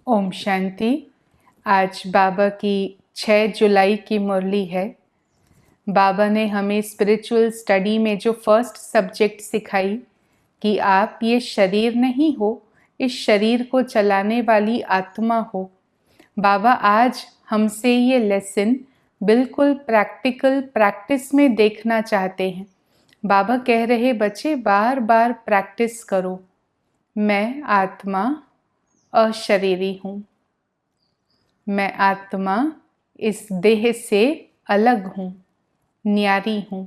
ओम शांति। आज बाबा की 6 जुलाई की मुरली है। बाबा ने हमें स्पिरिचुअल स्टडी में जो फर्स्ट सब्जेक्ट सिखाई कि आप ये शरीर नहीं हो, इस शरीर को चलाने वाली आत्मा हो। बाबा आज हमसे ये लेसन बिल्कुल प्रैक्टिकल प्रैक्टिस में देखना चाहते हैं। बाबा कह रहे बच्चे बार बार प्रैक्टिस करो, मैं आत्मा अशरीरी हूँ, मैं आत्मा इस देह से अलग हूँ, न्यारी हूँ।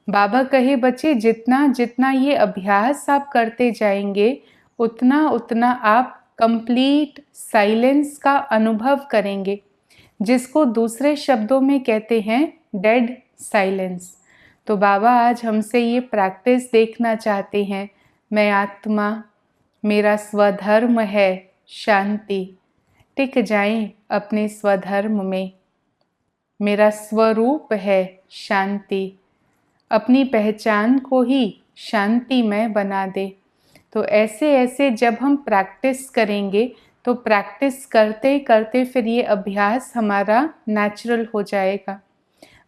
बाबा कहे बच्चे जितना जितना ये अभ्यास आप करते जाएंगे उतना उतना आप कंप्लीट साइलेंस का अनुभव करेंगे, जिसको दूसरे शब्दों में कहते हैं डेड साइलेंस। तो बाबा आज हमसे ये प्रैक्टिस देखना चाहते हैं। मैं आत्मा, मेरा स्वधर्म है शांति। टिक जाएं अपने स्वधर्म में। मेरा स्वरूप है शांति। अपनी पहचान को ही शांतिमय बना दे। तो ऐसे ऐसे जब हम प्रैक्टिस करेंगे तो प्रैक्टिस करते करते फिर ये अभ्यास हमारा नेचुरल हो जाएगा।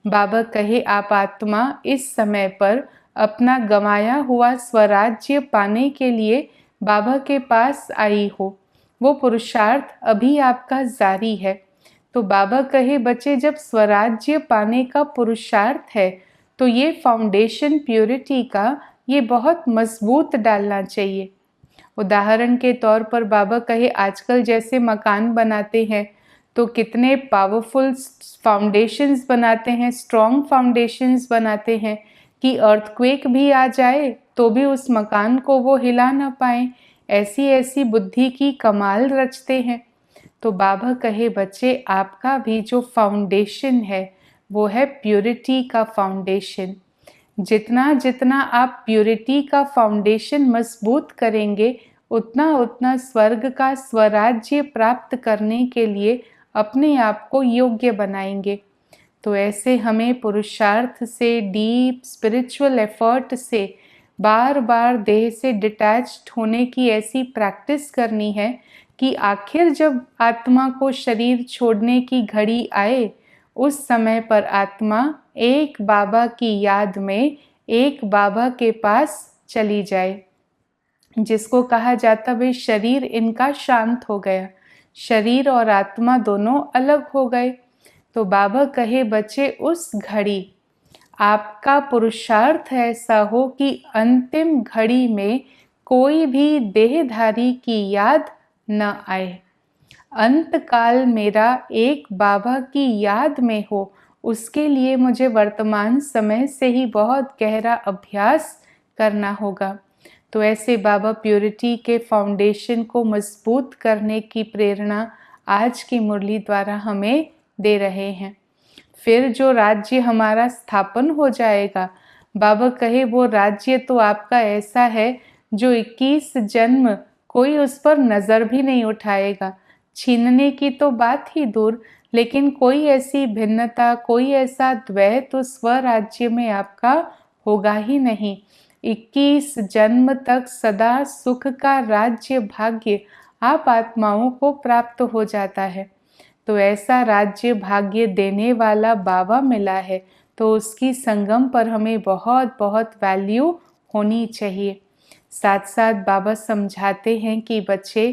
बाबा कहे आप आत्मा इस समय पर अपना गंवाया हुआ स्वराज्य पाने के लिए बाबा के पास आई हो। वो पुरुषार्थ अभी आपका जारी है। तो बाबा कहे बच्चे जब स्वराज्य पाने का पुरुषार्थ है तो ये फाउंडेशन प्योरिटी का ये बहुत मजबूत डालना चाहिए। उदाहरण के तौर पर बाबा कहे आजकल जैसे मकान बनाते हैं तो कितने पावरफुल फाउंडेशंस बनाते हैं, स्ट्रॉन्ग फाउंडेशंस बनाते हैं कि अर्थक्वेक भी आ जाए तो भी उस मकान को वो हिला ना पाए। ऐसी ऐसी बुद्धि की कमाल रचते हैं। तो बाबा कहे बच्चे आपका भी जो फाउंडेशन है वो है प्योरिटी का फाउंडेशन। जितना जितना आप प्योरिटी का फाउंडेशन मजबूत करेंगे उतना उतना स्वर्ग का स्वराज्य प्राप्त करने के लिए अपने आप को योग्य बनाएंगे। तो ऐसे हमें पुरुषार्थ से, डीप स्पिरिचुअल एफर्ट से बार बार देह से डिटैच्ड होने की ऐसी प्रैक्टिस करनी है कि आखिर जब आत्मा को शरीर छोड़ने की घड़ी आए उस समय पर आत्मा एक बाबा की याद में एक बाबा के पास चली जाए, जिसको कहा जाता भाई शरीर इनका शांत हो गया, शरीर और आत्मा दोनों अलग हो गए। तो बाबा कहे बच्चे उस घड़ी आपका पुरुषार्थ ऐसा हो कि अंतिम घड़ी में कोई भी देहधारी की याद न आए। अंत काल मेरा एक बाबा की याद में हो, उसके लिए मुझे वर्तमान समय से ही बहुत गहरा अभ्यास करना होगा। तो ऐसे बाबा प्योरिटी के फाउंडेशन को मजबूत करने की प्रेरणा आज की मुरली द्वारा हमें दे रहे हैं। फिर जो राज्य हमारा स्थापन हो जाएगा, बाबा कहे वो राज्य तो आपका ऐसा है जो 21 जन्म कोई उस पर नज़र भी नहीं उठाएगा। छीनने की तो बात ही दूर, लेकिन कोई ऐसी भिन्नता, कोई ऐसा द्वैत उस स्वराज्य में आपका होगा ही नहीं। 21 जन्म तक सदा सुख का राज्य भाग्य आप आत्माओं को प्राप्त हो जाता है। तो ऐसा राज्य भाग्य देने वाला बाबा मिला है तो उसकी संगम पर हमें बहुत बहुत वैल्यू होनी चाहिए। साथ साथ बाबा समझाते हैं कि बच्चे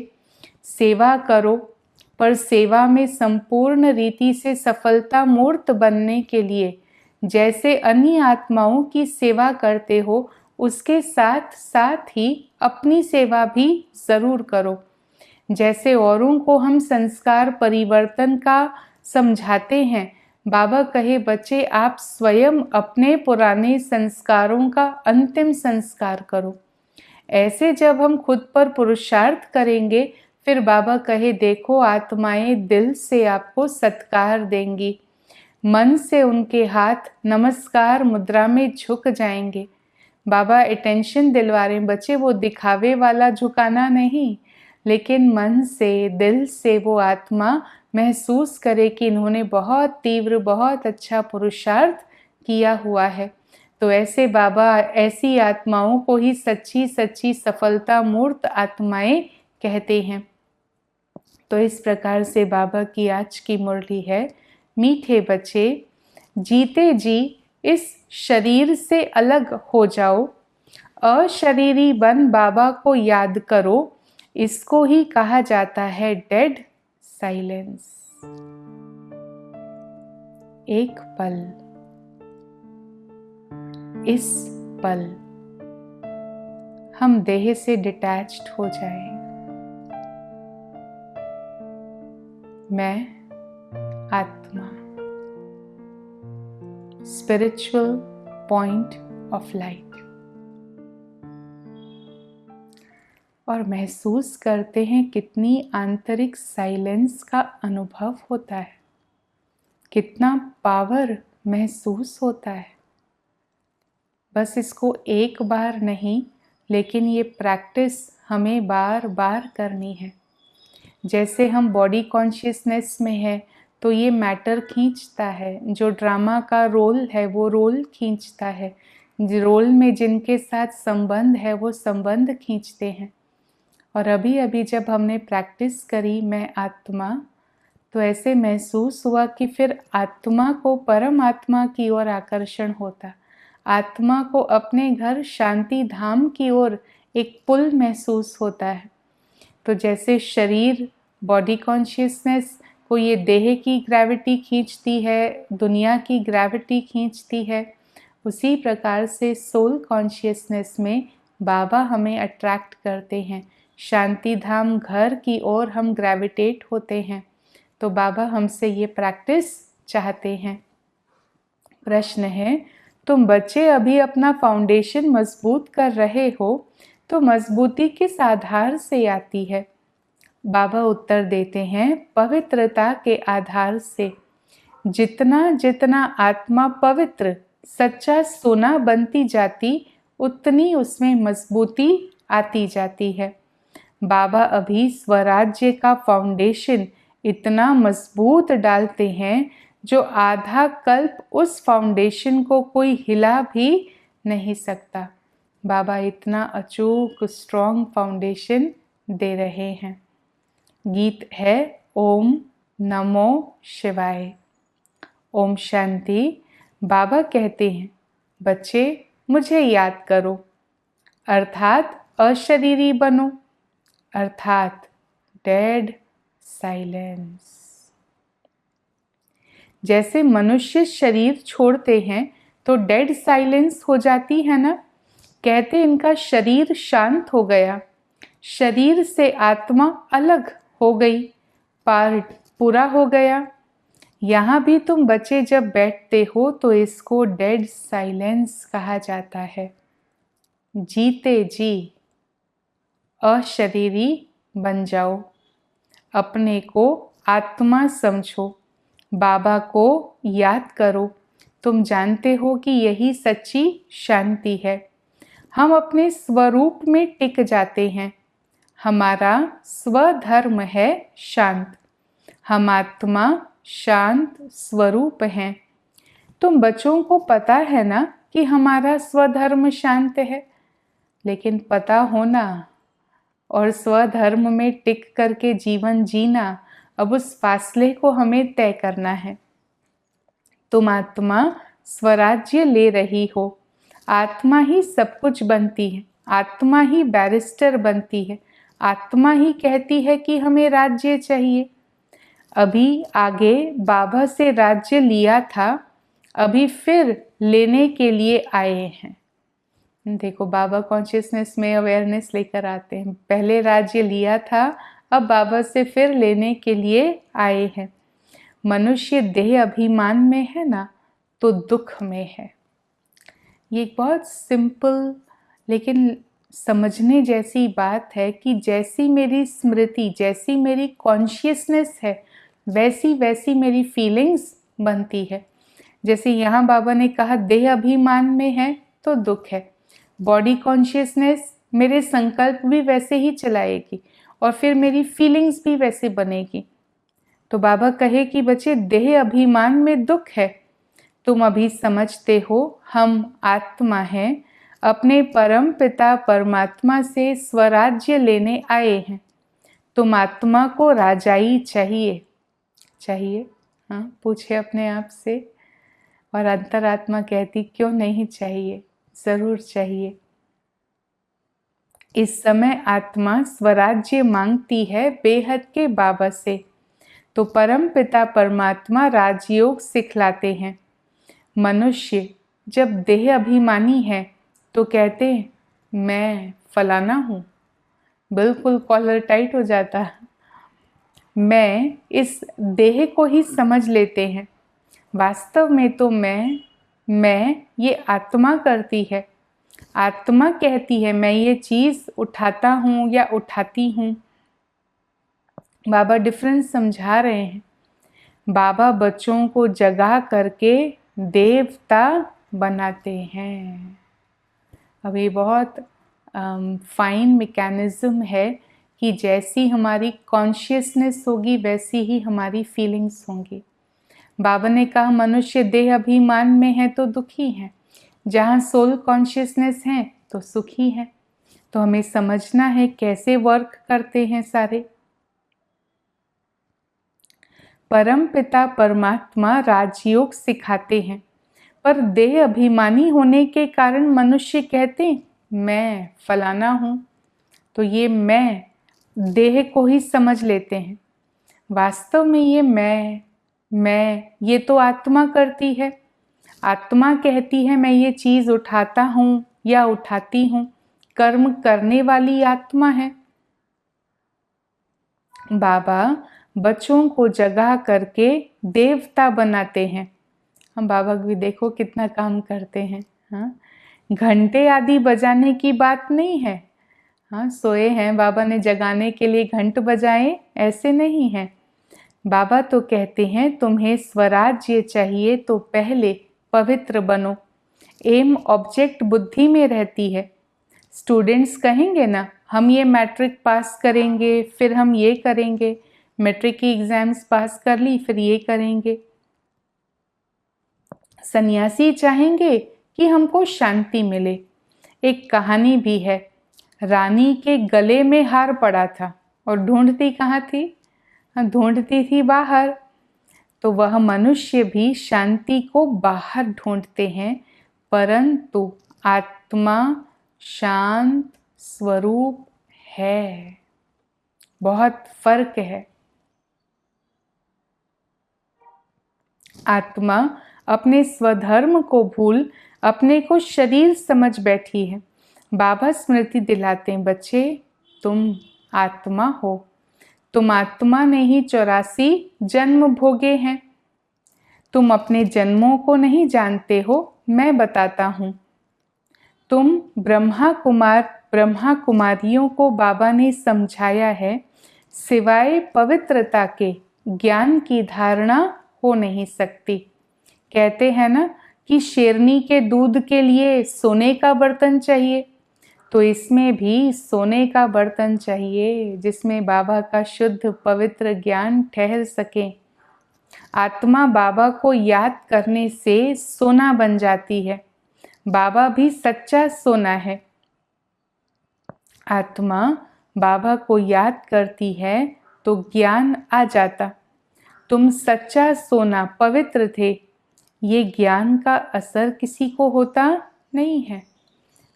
सेवा करो, पर सेवा में संपूर्ण रीति से सफलता मूर्त बनने के लिए जैसे अन्य आत्माओं की सेवा करते हो उसके साथ साथ ही अपनी सेवा भी जरूर करो। जैसे औरों को हम संस्कार परिवर्तन का समझाते हैं, बाबा कहे बच्चे आप स्वयं अपने पुराने संस्कारों का अंतिम संस्कार करो। ऐसे जब हम खुद पर पुरुषार्थ करेंगे फिर बाबा कहे देखो आत्माएं दिल से आपको सत्कार देंगी, मन से उनके हाथ नमस्कार मुद्रा में झुक जाएंगे। बाबा अटेंशन दिलवा रहे हैं बच्चे, वो दिखावे वाला झुकाना नहीं, लेकिन मन से दिल से वो आत्मा महसूस करे कि इन्होंने बहुत तीव्र बहुत अच्छा पुरुषार्थ किया हुआ है। तो ऐसे बाबा ऐसी आत्माओं को ही सच्ची सच्ची सफलता मूर्त आत्माएं कहते हैं। तो इस प्रकार से बाबा की आज की मुरली है, मीठे बच्चे जीते जी इस शरीर से अलग हो जाओ, अशरीरी बन बाबा को याद करो। इसको ही कहा जाता है डेड साइलेंस। एक पल, इस पल हम देह से डिटैच्ड हो जाएं। मैं आत्मा, स्पिरिचुअल पॉइंट ऑफ लाइट, और महसूस करते हैं कितनी आंतरिक साइलेंस का अनुभव होता है, कितना पावर महसूस होता है। बस इसको एक बार नहीं, लेकिन ये प्रैक्टिस हमें बार बार करनी है। जैसे हम बॉडी कॉन्शियसनेस में है तो ये मैटर खींचता है, जो ड्रामा का रोल है वो रोल खींचता है, रोल में जिनके साथ संबंध है वो संबंध खींचते हैं। और अभी अभी जब हमने प्रैक्टिस करी मैं आत्मा, तो ऐसे महसूस हुआ कि फिर आत्मा को परमात्मा की ओर आकर्षण होता, आत्मा को अपने घर शांति धाम की ओर एक पुल महसूस होता है। तो जैसे शरीर, बॉडी कॉन्शियसनेस को ये देह की ग्रेविटी खींचती है, दुनिया की ग्रेविटी खींचती है, उसी प्रकार से सोल कॉन्शियसनेस में बाबा हमें अट्रैक्ट करते हैं, शांति धाम घर की ओर हम ग्रेविटेट होते हैं। तो बाबा हमसे ये प्रैक्टिस चाहते हैं। प्रश्न है, तुम बच्चे अभी अपना फाउंडेशन मजबूत कर रहे हो, तो मजबूती किस आधार से आती है? बाबा उत्तर देते हैं, पवित्रता के आधार से। जितना जितना आत्मा पवित्र सच्चा सोना बनती जाती, उतनी उसमें मजबूती आती जाती है। बाबा अभी स्वराज्य का फाउंडेशन इतना मजबूत डालते हैं, जो आधा कल्प उस फाउंडेशन को कोई हिला भी नहीं सकता। बाबा इतना अचूक स्ट्रॉन्ग फाउंडेशन दे रहे हैं। गीत है ओम नमो शिवाय। ओम शांति। बाबा कहते हैं, बच्चे मुझे याद करो, अर्थात अशरीरी बनो, अर्थात डेड साइलेंस। जैसे मनुष्य शरीर छोड़ते हैं तो डेड साइलेंस हो जाती है ना, कहते इनका शरीर शांत हो गया, शरीर से आत्मा अलग हो गई, पार्ट पूरा हो गया। यहाँ भी तुम बच्चे जब बैठते हो तो इसको डेड साइलेंस कहा जाता है। जीते जी अशरीरी बन जाओ, अपने को आत्मा समझो, बाबा को याद करो। तुम जानते हो कि यही सच्ची शांति है। हम अपने स्वरूप में टिक जाते हैं। हमारा स्वधर्म है शांत, हम आत्मा शांत स्वरूप हैं। तुम बच्चों को पता है ना कि हमारा स्वधर्म शांत है, लेकिन पता होना और स्वधर्म में टिक करके जीवन जीना, अब उस फासले को हमें तय करना है। तुम आत्मा स्वराज्य ले रही हो, आत्मा ही सब कुछ बनती है, आत्मा ही बैरिस्टर बनती है, आत्मा ही कहती है कि हमें राज्य चाहिए। अभी आगे बाबा से राज्य लिया था, अभी फिर लेने के लिए आए हैं। देखो बाबा कॉन्शियसनेस में अवेयरनेस लेकर आते हैं। पहले राज्य लिया था, अब बाबा से फिर लेने के लिए आए हैं। मनुष्य देह अभिमान में है ना, तो दुख में है। ये एक बहुत सिंपल लेकिन समझने जैसी बात है कि जैसी मेरी स्मृति, जैसी मेरी कॉन्शियसनेस है, वैसी वैसी मेरी फीलिंग्स बनती है। जैसे यहाँ बाबा ने कहा देह अभिमान में है तो दुख है, बॉडी कॉन्शियसनेस मेरे संकल्प भी वैसे ही चलाएगी और फिर मेरी फीलिंग्स भी वैसे बनेगी। तो बाबा कहे कि बच्चे देह अभिमान में दुख है, तुम अभी समझते हो हम आत्मा हैं, अपने परम पिता परमात्मा से स्वराज्य लेने आए हैं। तुम आत्मा को राजाई चाहिए। चाहिए? हाँ, पूछे अपने आप से। और अंतरात्मा कहती क्यों नहीं चाहिए, जरूर चाहिए। इस समय आत्मा स्वराज्य मांगती है बेहद के बाबा से, तो परम पिता परमात्मा राजयोग सिखलाते हैं। मनुष्य जब देह अभिमानी है तो कहते हैं मैं फलाना हूँ, बिल्कुल कॉलर टाइट हो जाता है। मैं इस देह को ही समझ लेते हैं। वास्तव में तो मैं ये आत्मा करती है। आत्मा कहती है मैं ये चीज़ उठाता हूँ या उठाती हूँ। बाबा डिफरेंस समझा रहे हैं। बाबा बच्चों को जगा करके देवता बनाते हैं। अब ये बहुत फाइन मैकेनिज्म है कि जैसी हमारी कॉन्शियसनेस होगी वैसी ही हमारी फीलिंग्स होंगी। बाबा ने कहा मनुष्य देह अभिमान में है तो दुखी है, जहाँ सोल कॉन्शियसनेस है तो सुखी है। तो हमें समझना है कैसे वर्क करते हैं सारे। परम पिता परमात्मा राजयोग सिखाते हैं, पर देह अभिमानी होने के कारण मनुष्य कहते हैं मैं फलाना हूँ। तो ये मैं देह को ही समझ लेते हैं। वास्तव में ये मैं ये तो आत्मा करती है। आत्मा कहती है मैं ये चीज़ उठाता हूँ या उठाती हूँ। कर्म करने वाली आत्मा है। बाबा बच्चों को जगा करके देवता बनाते हैं। हम बाबा भी देखो कितना काम करते हैं। हाँ, घंटे आदि बजाने की बात नहीं है। हाँ, सोए हैं बाबा ने जगाने के लिए घंट बजाए, ऐसे नहीं है। बाबा तो कहते हैं तुम्हें स्वराज्य चाहिए तो पहले पवित्र बनो। एम ऑब्जेक्ट बुद्धि में रहती है। स्टूडेंट्स कहेंगे ना हम ये मैट्रिक पास करेंगे, फिर हम ये करेंगे, मैट्रिक की एग्जाम्स पास कर ली फिर ये करेंगे। सन्यासी चाहेंगे कि हमको शांति मिले। एक कहानी भी है, रानी के गले में हार पड़ा था और ढूंढती कहाँ थी? ढूंढती थी बाहर। तो वह मनुष्य भी शांति को बाहर ढूंढते हैं, परंतु आत्मा शांत स्वरूप है। बहुत फर्क है। आत्मा अपने स्वधर्म को भूल अपने को शरीर समझ बैठी है। बाबा स्मृति दिलाते हैं बच्चे तुम आत्मा हो। तुम आत्मा ने ही 84 जन्म भोगे हैं। तुम अपने जन्मों को नहीं जानते हो, मैं बताता हूँ। तुम ब्रह्मा कुमारियों को बाबा ने समझाया है, सिवाय पवित्रता के ज्ञान की धारणा हो नहीं सकती। कहते हैं ना कि शेरनी के दूध के लिए सोने का बर्तन चाहिए, तो इसमें भी सोने का बर्तन चाहिए जिसमें बाबा का शुद्ध पवित्र ज्ञान ठहर सके। आत्मा बाबा को याद करने से सोना बन जाती है। बाबा भी सच्चा सोना है। आत्मा बाबा को याद करती है तो ज्ञान आ जाता। तुम सच्चा सोना पवित्र थे, ये ज्ञान का असर किसी को होता नहीं है।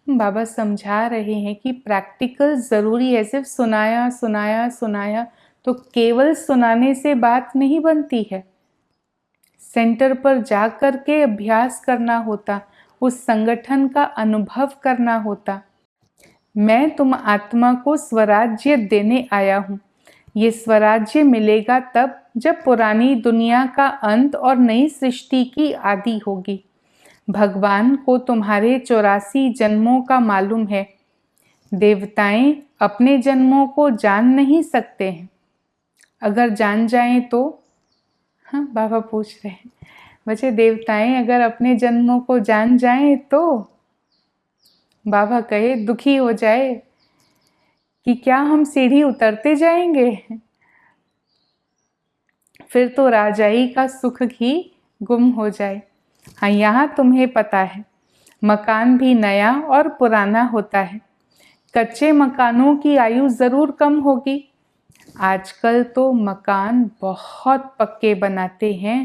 बाबा समझा रहे हैं कि प्रैक्टिकल ज़रूरी है। सिर्फ सुनाया सुनाया सुनाया तो केवल सुनाने से बात नहीं बनती है। सेंटर पर जा कर के अभ्यास करना होता, उस संगठन का अनुभव करना होता। मैं तुम आत्मा को स्वराज्य देने आया हूँ। ये स्वराज्य मिलेगा तब जब पुरानी दुनिया का अंत और नई सृष्टि की आदि होगी। भगवान को तुम्हारे 84 जन्मों का मालूम है। देवताएं अपने जन्मों को जान नहीं सकते हैं। अगर जान जाएं तो, हाँ बाबा पूछ रहे हैं बच्चे, देवताएं अगर अपने जन्मों को जान जाएं तो बाबा कहे दुखी हो जाए कि क्या हम सीढ़ी उतरते जाएंगे, फिर तो राजाई का सुख ही गुम हो जाए। हाँ, यहाँ तुम्हें पता है मकान भी नया और पुराना होता है। कच्चे मकानों की आयु ज़रूर कम होगी। आजकल तो मकान बहुत पक्के बनाते हैं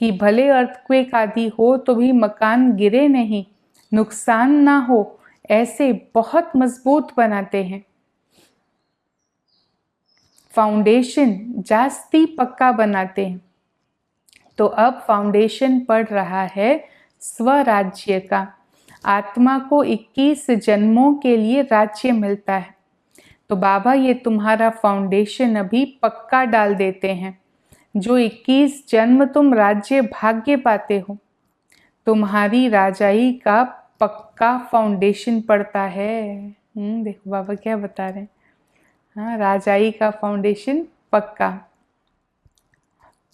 कि भले अर्थक्वेक आदि हो तो भी मकान गिरे नहीं, नुकसान ना हो, ऐसे बहुत मजबूत बनाते हैं। फाउंडेशन जास्ती पक्का बनाते हैं। तो अब फाउंडेशन पड़ रहा है स्वराज्य का। आत्मा को 21 जन्मों के लिए राज्य मिलता है। तो बाबा ये तुम्हारा फाउंडेशन अभी पक्का डाल देते हैं। जो 21 जन्म तुम राज्य भाग्य पाते हो, तुम्हारी राजाई का पक्का फाउंडेशन पड़ता है। देखो बाबा क्या बता रहे हैं। हाँ, राजाई का फाउंडेशन पक्का।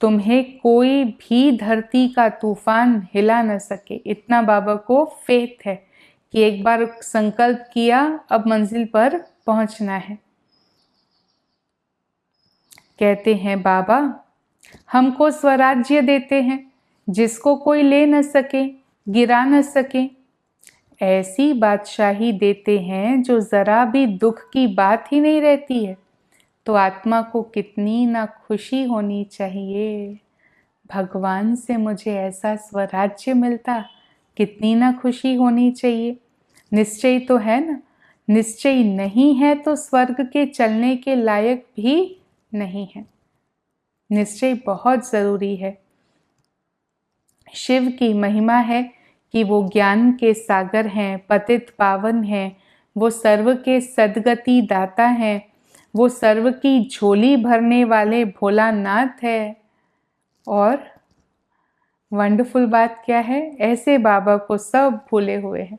तुम्हें कोई भी धरती का तूफान हिला न सके, इतना बाबा को फेथ है कि एक बार संकल्प किया, अब मंजिल पर पहुंचना है। कहते हैं बाबा हमको स्वराज्य देते हैं जिसको कोई ले न सके, गिरा न सके। ऐसी बादशाही देते हैं जो जरा भी दुख की बात ही नहीं रहती है। तो आत्मा को कितनी ना खुशी होनी चाहिए, भगवान से मुझे ऐसा स्वराज्य मिलता, कितनी ना खुशी होनी चाहिए। निश्चय तो है ना, निश्चय नहीं है तो स्वर्ग के चलने के लायक भी नहीं है। निश्चय बहुत जरूरी है। शिव की महिमा है कि वो ज्ञान के सागर हैं, पतित पावन हैं, वो सर्व के सद्गति दाता हैं, वो सर्व की झोली भरने वाले भोलानाथ है। और वंडरफुल बात क्या है, ऐसे बाबा को सब भूले हुए हैं।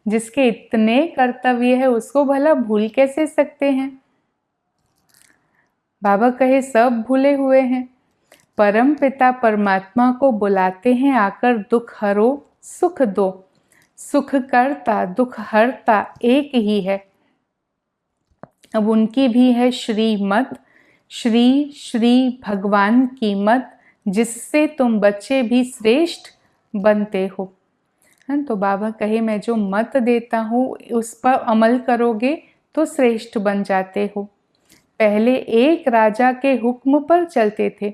जिसके इतने कर्तव्य है उसको भला भूल कैसे सकते हैं। बाबा कहे सब भूले हुए हैं। परम पिता परमात्मा को बुलाते हैं, आकर दुख हरो सुख दो। सुख करता दुख हरता एक ही है। अब उनकी भी है श्रीमत, श्री श्री भगवान की मत, जिससे तुम बच्चे भी श्रेष्ठ बनते हो। तो बाबा कहे मैं जो मत देता हूँ उस पर अमल करोगे तो श्रेष्ठ बन जाते हो। पहले एक राजा के हुक्म पर चलते थे।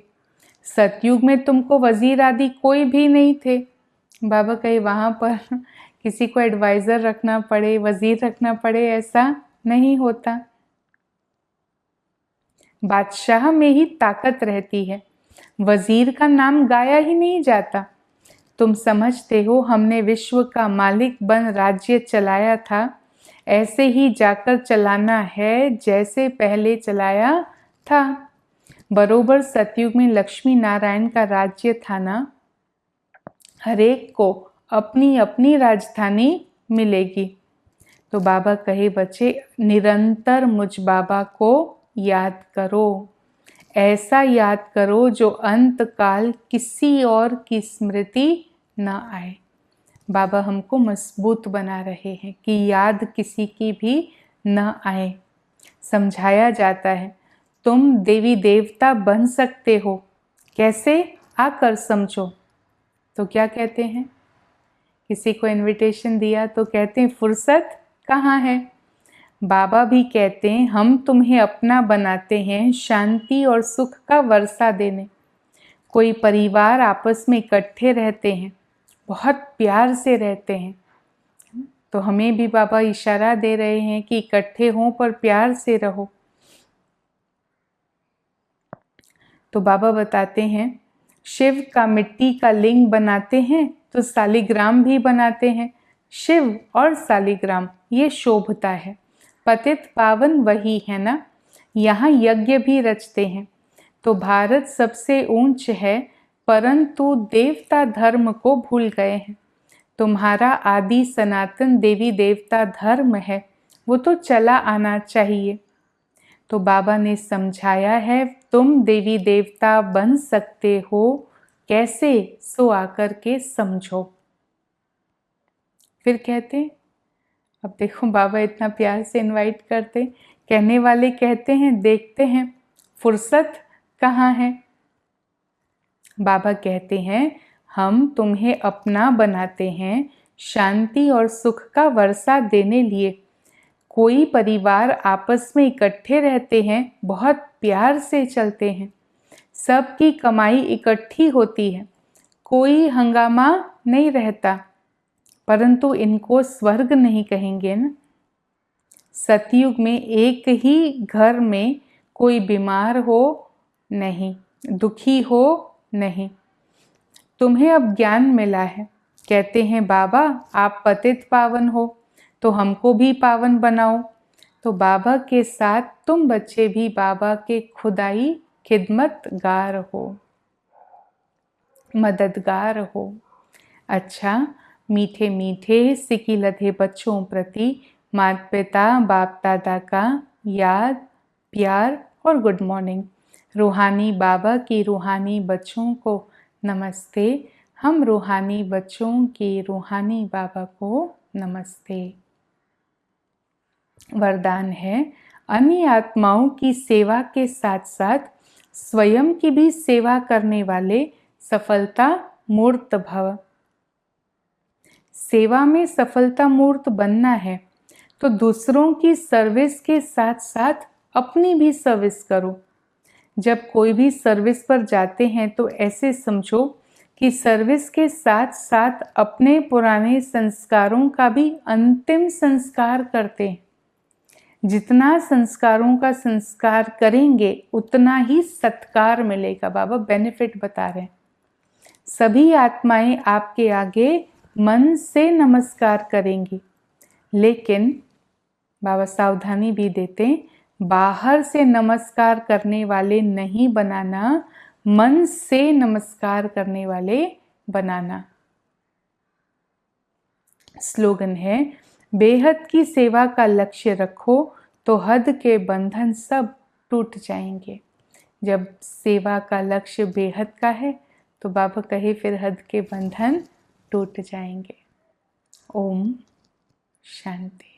सतयुग में तुमको वजीर आदि कोई भी नहीं थे। बाबा कहे वहाँ पर किसी को एडवाइज़र रखना पड़े, वजीर रखना पड़े, ऐसा नहीं होता। बादशाह में ही ताकत रहती है, वजीर का नाम गाया ही नहीं जाता। तुम समझते हो हमने विश्व का मालिक बन राज्य चलाया था, ऐसे ही जाकर चलाना है जैसे पहले चलाया था। बरोबर सतयुग में लक्ष्मी नारायण का राज्य था ना। हरेक को अपनी अपनी राजधानी मिलेगी। तो बाबा कहे बच्चे निरंतर मुझ बाबा को याद करो, ऐसा याद करो जो अंत काल किसी और की स्मृति न आए। बाबा हमको मजबूत बना रहे हैं कि याद किसी की भी न आए। समझाया जाता है तुम देवी देवता बन सकते हो, कैसे, आकर समझो। तो क्या कहते हैं, किसी को इनविटेशन दिया तो कहते हैं फुर्सत कहाँ है। बाबा भी कहते हैं हम तुम्हें अपना बनाते हैं शांति और सुख का वर्षा देने। कोई परिवार आपस में इकट्ठे रहते हैं, बहुत प्यार से रहते हैं, तो हमें भी बाबा इशारा दे रहे हैं कि इकट्ठे हों पर प्यार से रहो। तो बाबा बताते हैं शिव का मिट्टी का लिंग बनाते हैं तो शालिग्राम भी बनाते हैं। शिव और शालिग्राम ये शोभता है। पतित पावन वही है ना। यहाँ यज्ञ भी रचते हैं। तो भारत सबसे ऊंच है, परंतु देवता धर्म को भूल गए हैं। तुम्हारा आदि सनातन देवी देवता धर्म है, वो तो चला आना चाहिए। तो बाबा ने समझाया है तुम देवी देवता बन सकते हो, कैसे, सो आकर के समझो। फिर कहते, अब देखो बाबा इतना प्यार से इनवाइट करते, कहने वाले कहते हैं देखते हैं फुर्सत कहाँ है। बाबा कहते हैं हम तुम्हें अपना बनाते हैं शांति और सुख का वर्षा देने लिए। कोई परिवार आपस में इकट्ठे रहते हैं, बहुत प्यार से चलते हैं, सबकी कमाई इकट्ठी होती है, कोई हंगामा नहीं रहता, परंतु इनको स्वर्ग नहीं कहेंगे ना। सतयुग में एक ही घर में कोई बीमार हो नहीं, दुखी हो नहीं। तुम्हें अब ज्ञान मिला है, कहते हैं बाबा आप पतित पावन हो तो हमको भी पावन बनाओ। तो बाबा के साथ तुम बच्चे भी बाबा के खुदाई खिदमतगार हो, मददगार हो। अच्छा, मीठे मीठे सिकी लधे बच्चों प्रति माता पिता बाप दादा का याद, प्यार और गुड मॉर्निंग। रूहानी बाबा की रूहानी बच्चों को नमस्ते। हम रूहानी बच्चों की रूहानी बाबा को नमस्ते। वरदान है, अन्य आत्माओं की सेवा के साथ साथ स्वयं की भी सेवा करने वाले सफलता मूर्त भव। सेवा में सफलता मूर्त बनना है तो दूसरों की सर्विस के साथ साथ अपनी भी सर्विस करो। जब कोई भी सर्विस पर जाते हैं तो ऐसे समझो कि सर्विस के साथ साथ अपने पुराने संस्कारों का भी अंतिम संस्कार करते हैं। जितना संस्कारों का संस्कार करेंगे उतना ही सत्कार मिलेगा। बाबा बेनिफिट बता रहे हैं। सभी आत्माएं आपके आगे मन से नमस्कार करेंगी, लेकिन बाबा सावधानी भी देते हैं, बाहर से नमस्कार करने वाले नहीं बनाना, मन से नमस्कार करने वाले बनाना। स्लोगन है, बेहद की सेवा का लक्ष्य रखो तो हद के बंधन सब टूट जाएंगे। जब सेवा का लक्ष्य बेहद का है तो बाबा कहे फिर हद के बंधन टूट जाएंगे। ओम शांति।